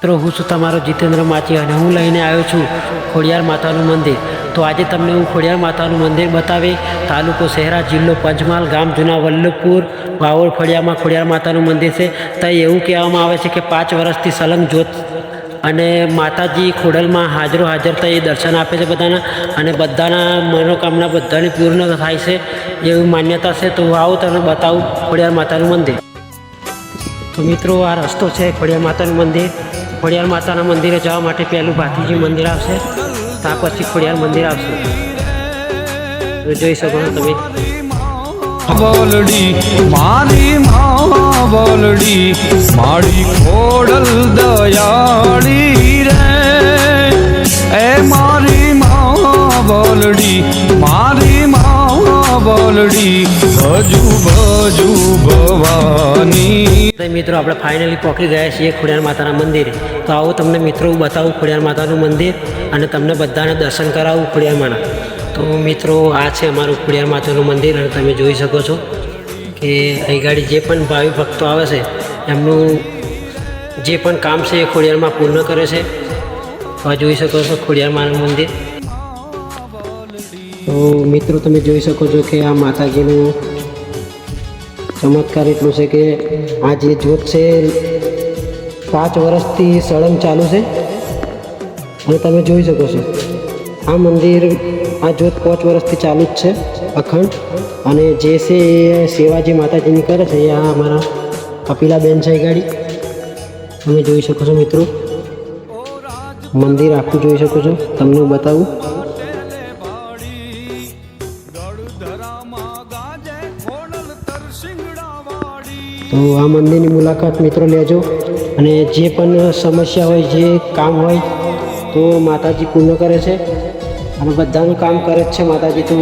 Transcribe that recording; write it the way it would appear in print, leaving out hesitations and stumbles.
મિત્રો હું છું તમારો જીતેન્દ્ર માચી અને હું લઈને આવ્યો છું ખોડિયાર માતાનું મંદિર। તો આજે તમને હું ખોડિયાર માતાનું મંદિર બતાવી। તાલુકો શહેરા, જિલ્લો પંચમહાલ, ગામ જૂના વલ્લભપુર, વાવોડ ફળિયામાં ખોડિયાર માતાનું મંદિર છે। તો એવું કહેવામાં આવે છે કે 5 વર્ષથી સલંગ જ્યોત અને માતાજી ખોડલમાં હાજર થઈ દર્શન આપે છે બધાના, અને બધાના મનોકામના બધાની પૂર્ણ થાય છે એવી માન્યતા છે। તો આવો તમને બતાવું ખોડિયાર માતાનું મંદિર। તો મિત્રો આ રસ્તો છે ખોડિયાર માતાનું મંદિર। ખોડિયાર માતાના મંદિરે જવા માટે પહેલું ભાતીજી મંદિર આવશે, ત્યાં પછી ખોડિયાર મંદિર આવશે। તો જોઈ શકો છો તમે। બોલડી મારી માં બોલડી, મારી ખોડલ દયાળી રે, એ મારી માં બોલડી, મારી માં બોલડી, ભજુ ભજુ ભવાની। મિત્રો આપણે ફાઇનલી પહોંચી ગયા છીએ ખોડિયાર માતાના મંદિરે। તો આવો તમને મિત્રો હું બતાવું ખોડિયાર માતાનું મંદિર અને તમને બધાને દર્શન કરાવું ખોડિયાર માના। તો મિત્રો આ છે અમારું ખોડિયાર માતાનું મંદિર, અને તમે જોઈ શકો છો કે અહીં ગાડી જે પણ ભાવિ ભક્તો આવે છે એમનું જે પણ કામ છે એ ખોડિયારમાં પૂર્ણ કરે છે। તો આ જોઈ શકો છો ખોડિયાર માનું મંદિર। તો મિત્રો તમે જોઈ શકો છો કે આ માતાજીનું ચમત્કાર એટલું છે કે આ જે જ્યોત છે 5 વર્ષથી સળંગ ચાલુ છે, અને તમે જોઈ શકો છો આ મંદિર, આ જ્યોત 5 વર્ષથી ચાલુ જ છે અખંડ। અને જે છે એ સેવા જે માતાજીની કરે છે એ આ અમારા કપિલાબેન છે ગાડી, તમે જોઈ શકો છો મિત્રો। મંદિર આખું જોઈ શકો છો, તમને હું બતાવું। તો આ મંદિરની મુલાકાત મિત્રો લેજો, અને જે પણ સમસ્યા હોય, જે કામ હોય તો માતાજી પૂર્ણ કરે છે, અને બધાનું કામ કરે જ છે માતાજી। તો